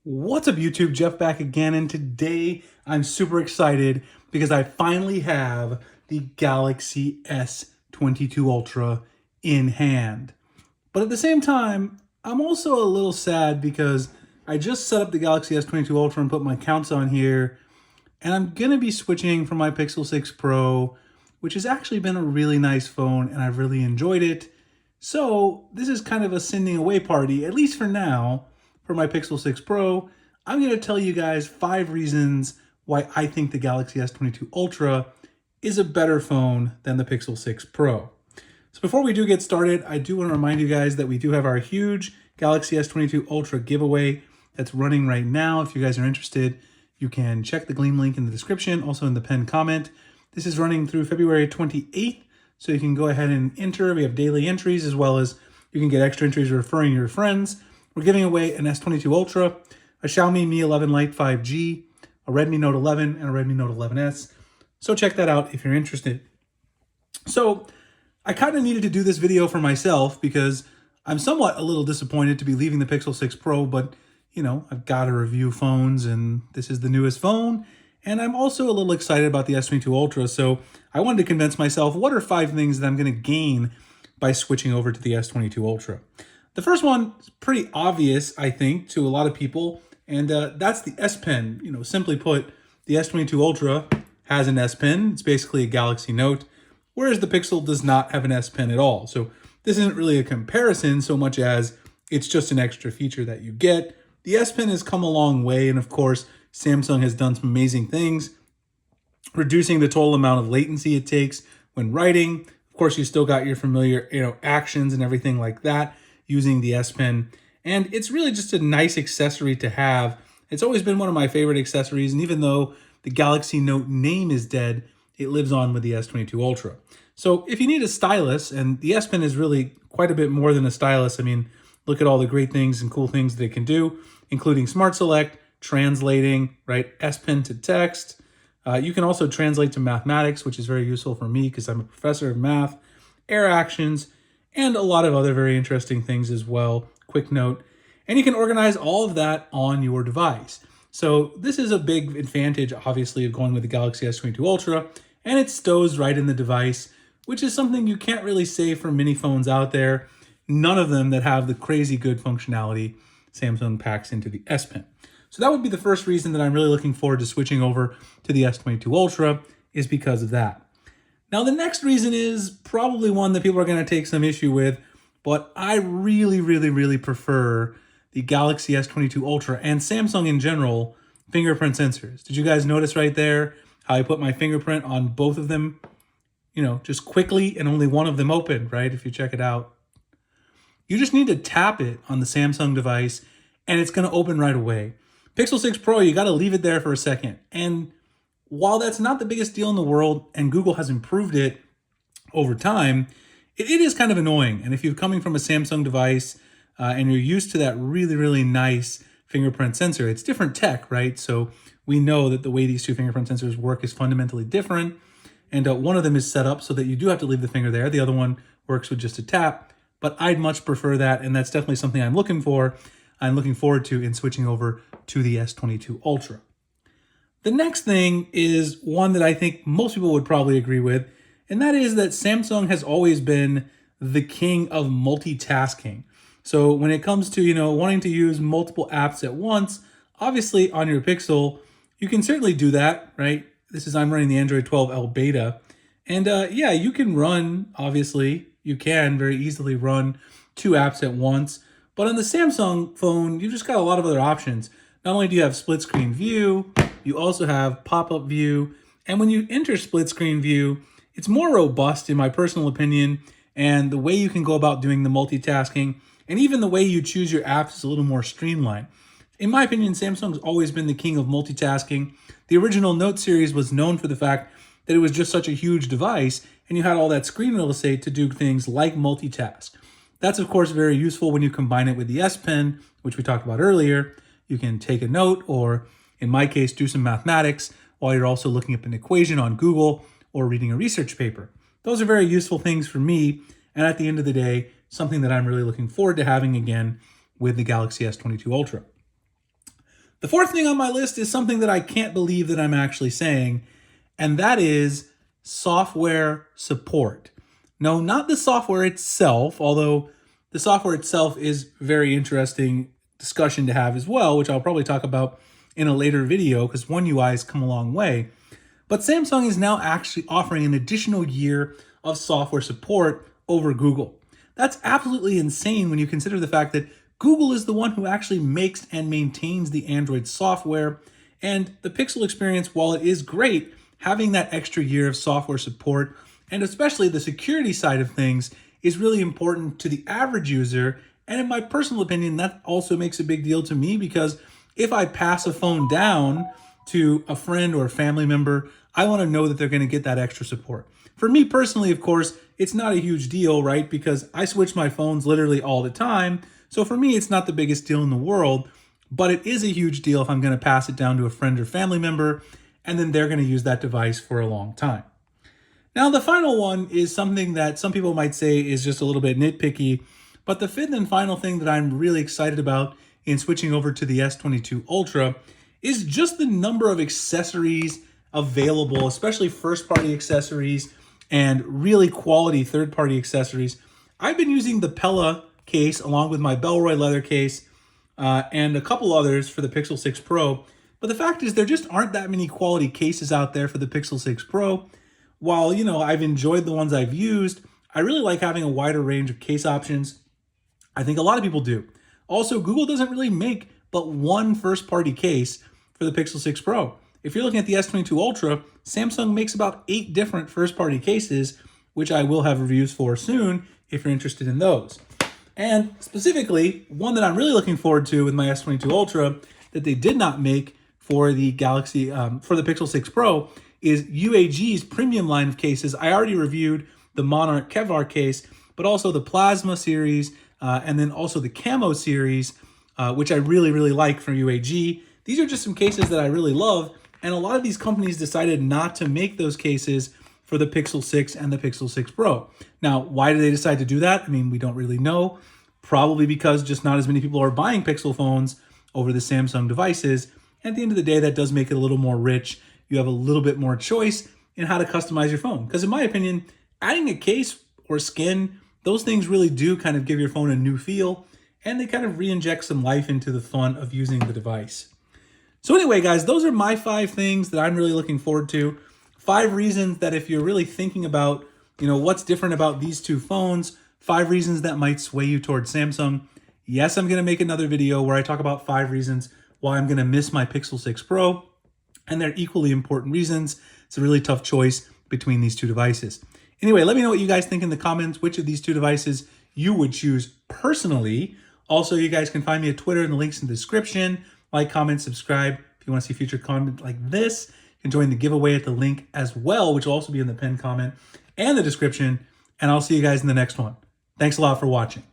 What's up YouTube, Jeff back again, and today I'm super excited because I finally have the Galaxy S22 Ultra in hand. But at the same time, I'm also a little sad because I just set up the Galaxy S22 Ultra and put my counts on here, and I'm gonna be switching from my Pixel 6 Pro, which has actually been a really nice phone and I've really enjoyed it. So this is kind of a sending away party, at least for now, for my Pixel 6 Pro. I'm going to tell you guys 5 reasons why I think the Galaxy S22 Ultra is a better phone than the Pixel 6 Pro. So before we do get started, I do want to remind you guys that we do have our huge Galaxy S22 Ultra giveaway that's running right now. If you guys are interested, you can check the Gleam link in the description, also in the pinned comment. This is running through February 28th, so you can go ahead and enter. We have daily entries, as well as you can get extra entries referring your friends. We're giving away an S22 Ultra, a Xiaomi Mi 11 Lite 5G, a Redmi Note 11, and a Redmi Note 11S. So check that out if you're interested. So I kind of needed to do this video for myself because I'm somewhat a little disappointed to be leaving the Pixel 6 Pro, but you know, I've got to review phones and this is the newest phone. And I'm also a little excited about the S22 Ultra. So I wanted to convince myself, what are 5 things that I'm going to gain by switching over to the S22 Ultra? The first one is pretty obvious, I think, to a lot of people, and that's the S Pen. You know, simply put, the S22 Ultra has an S Pen. It's basically a Galaxy Note, whereas the Pixel does not have an S Pen at all. So this isn't really a comparison so much as it's just an extra feature that you get. The S Pen has come a long way, and of course, Samsung has done some amazing things, reducing the total amount of latency it takes when writing. Of course, you still got your familiar, actions and everything like that using the S Pen. And it's really just a nice accessory to have. It's always been one of my favorite accessories. And even though the Galaxy Note name is dead, it lives on with the S22 Ultra. So if you need a stylus, and the S Pen is really quite a bit more than a stylus. I mean, look at all the great things and cool things that it can do, including Smart Select, translating, right? S Pen to text. You can also translate to mathematics, which is very useful for me because I'm a professor of math, air actions, and a lot of other very interesting things as well. Quick note. And you can organize all of that on your device. So this is a big advantage, obviously, of going with the Galaxy S22 Ultra, and it stows right in the device, which is something you can't really say for many phones out there. None of them that have the crazy good functionality Samsung packs into the S Pen. So that would be the first reason that I'm really looking forward to switching over to the S22 Ultra, is because of that. Now, the next reason is probably one that people are going to take some issue with, but I really prefer the Galaxy S22 Ultra and Samsung in general fingerprint sensors. Did you guys notice right there how I put my fingerprint on both of them, just quickly, and only one of them opened, right? If you check it out. You just need to tap it on the Samsung device and it's going to open right away. Pixel 6 Pro, you got to leave it there for a second. And while that's not the biggest deal in the world, and Google has improved it over time, it is kind of annoying. And if you're coming from a Samsung device and you're used to that really nice fingerprint sensor, it's different tech, right? So we know that the way these two fingerprint sensors work is fundamentally different. And one of them is set up so that you do have to leave the finger there. The other one works with just a tap. But I'd much prefer that, and that's definitely something I'm looking forward to in switching over to the S22 Ultra. The next thing is one that I think most people would probably agree with, and that is that Samsung has always been the king of multitasking. So when it comes to, wanting to use multiple apps at once, obviously on your Pixel, you can certainly do that, right? I'm running the Android 12L beta. And yeah, you can run, obviously, you can very easily run 2 apps at once. But on the Samsung phone, you've just got a lot of other options. Not only do you have split screen view, you also have pop-up view. And when you enter split screen view, it's more robust in my personal opinion. And the way you can go about doing the multitasking, and even the way you choose your apps, is a little more streamlined. In my opinion, Samsung's always been the king of multitasking. The original Note series was known for the fact that it was just such a huge device, and you had all that screen real estate to do things like multitask. That's, of course, very useful when you combine it with the S Pen, which we talked about earlier. You can take a note, or in my case, do some mathematics while you're also looking up an equation on Google or reading a research paper. Those are very useful things for me, and at the end of the day, something that I'm really looking forward to having again with the Galaxy S22 Ultra. The fourth thing on my list is something that I can't believe that I'm actually saying, and that is software support. No, not the software itself, although the software itself is very interesting discussion to have as well, which I'll probably talk about in a later video because One UI has come a long way. But Samsung is now actually offering an additional year of software support over Google. That's absolutely insane when you consider the fact that Google is the one who actually makes and maintains the Android software, and the Pixel experience, while it is great, having that extra year of software support, and especially the security side of things, is really important to the average user. And in my personal opinion, that also makes a big deal to me, because if I pass a phone down to a friend or a family member, I want to know that they're going to get that extra support. For me personally, of course, it's not a huge deal, right? Because I switch my phones literally all the time. So for me, it's not the biggest deal in the world, but it is a huge deal if I'm going to pass it down to a friend or family member, and then they're going to use that device for a long time. Now, the final one is something that some people might say is just a little bit nitpicky, but the fifth and final thing that I'm really excited about in switching over to the S22 Ultra is just the number of accessories available, especially first-party accessories and really quality third-party accessories. I've been using the Pella case along with my Bellroy leather case and a couple others for the Pixel 6 Pro. But the fact is there just aren't that many quality cases out there for the Pixel 6 Pro. While, I've enjoyed the ones I've used, I really like having a wider range of case options. I think a lot of people do. Also, Google doesn't really make but one first-party case for the Pixel 6 Pro. If you're looking at the S22 Ultra, Samsung makes about 8 different first-party cases, which I will have reviews for soon if you're interested in those. And specifically, one that I'm really looking forward to with my S22 Ultra that they did not make for the for the Pixel 6 Pro is UAG's premium line of cases. I already reviewed the Monarch Kevlar case, but also the Plasma series, and then also the Camo series, which I really, really like from UAG. These are just some cases that I really love, and a lot of these companies decided not to make those cases for the Pixel 6 and the Pixel 6 Pro. Now, why did they decide to do that? I mean, we don't really know. Probably because just not as many people are buying Pixel phones over the Samsung devices. At the end of the day, that does make it a little more rich. You have a little bit more choice in how to customize your phone. Because in my opinion, adding a case or skin, those things really do kind of give your phone a new feel, and they kind of re-inject some life into the fun of using the device. So anyway, guys, those are my 5 things that I'm really looking forward to. 5 reasons that if you're really thinking about, what's different about these two phones, 5 reasons that might sway you towards Samsung. Yes, I'm going to make another video where I talk about 5 reasons why I'm going to miss my Pixel 6 Pro, and they're equally important reasons. It's a really tough choice between these two devices. Anyway, let me know what you guys think in the comments, which of these two devices you would choose personally. Also, you guys can find me at Twitter, and the link's in the description. Like, comment, subscribe. If you want to see future content like this, you can join the giveaway at the link as well, which will also be in the pinned comment and the description. And I'll see you guys in the next one. Thanks a lot for watching.